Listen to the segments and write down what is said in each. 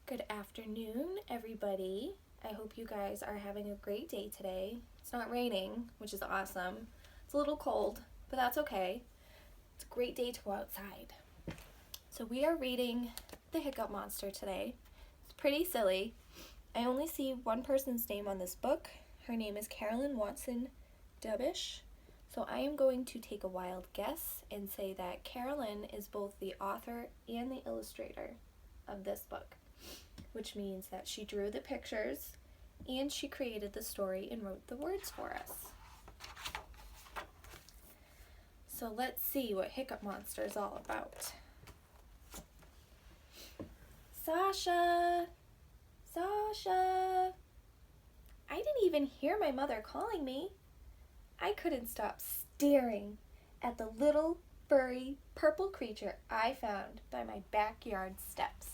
Good afternoon, everybody. I hope you guys are having a great day today. It's not raining, which is awesome. It's a little cold, but that's okay. It's a great day to go outside. So we are reading The Hiccup Monster today. It's pretty silly. I only see one person's name on this book. Her name is Carolyn Dubisch. So I am going to take a wild guess and say that Carolyn is both the author and the illustrator of this book, which means that she drew the pictures and she created the story and wrote the words for us. So let's see what Hiccup Monster is all about. Sasha! Sasha! I didn't even hear my mother calling me. I couldn't stop staring at the little, furry, purple creature I found by my backyard steps.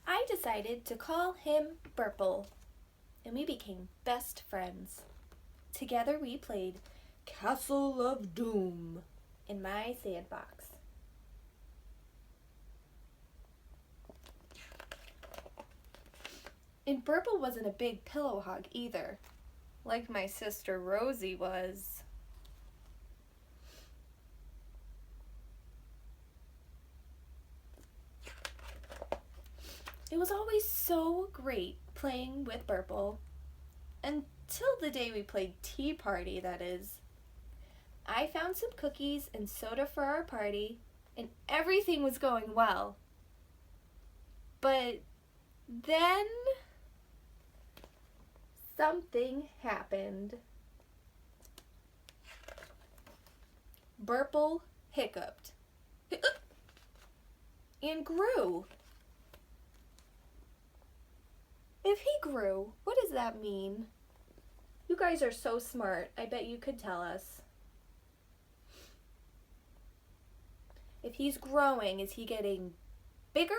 I decided to call him Burple, and we became best friends. Together we played Castle of Doom in my sandbox. And Burple wasn't a big pillow hog either, like my sister Rosie was. It was always so great playing with Burple, until the day we played Tea Party, that is. I found some cookies and soda for our party, and everything was going well. But then something happened. Burple hiccuped and grew. If he grew, what does that mean? You guys are so smart. I bet you could tell us. If he's growing, is he getting bigger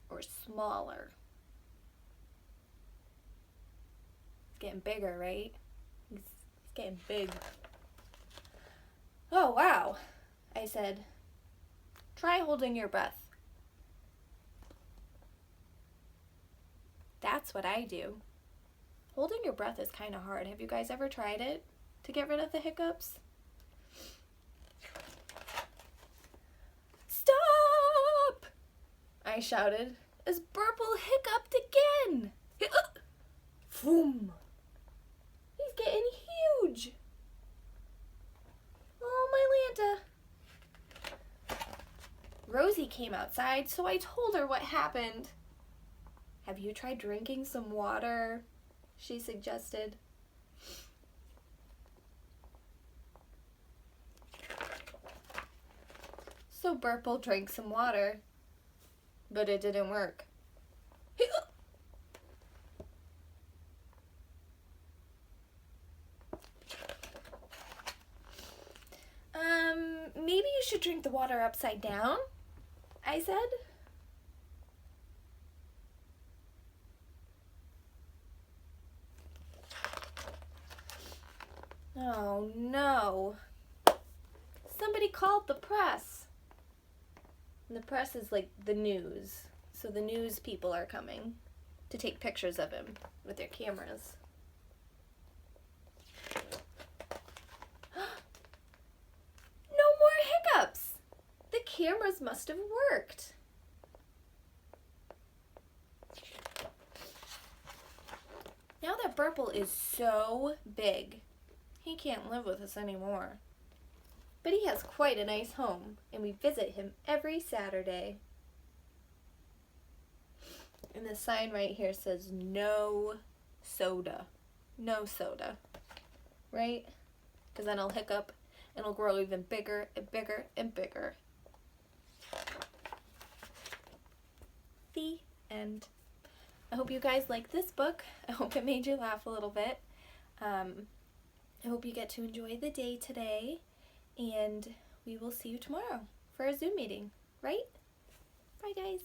or smaller? He's getting bigger, right? He's getting big. Oh, wow, I said. Try holding your breath. That's what I do. Holding your breath is kind of hard. Have you guys ever tried it to get rid of the hiccups? Stop! I shouted as Burple hiccuped again. Boom! He's getting huge. Oh, my Lanta. Rosie came outside, so I told her what happened. Have you tried drinking some water? She suggested. So Burple drank some water, but it didn't work. Maybe you should drink the water upside down, I said. Oh no. Somebody called the press. And the press is like the news. So the news people are coming to take pictures of him with their cameras. No more hiccups! The cameras must have worked. Now that Burple is so big, he can't live with us anymore. But he has quite a nice home, and we visit him every Saturday. And the sign right here says, no soda. No soda. Right? Because then I'll hiccup, and it'll grow even bigger and bigger and bigger. The end. I hope you guys like this book. I hope it made you laugh a little bit. I hope you get to enjoy the day today, and we will see you tomorrow for a Zoom meeting, right? Bye, guys.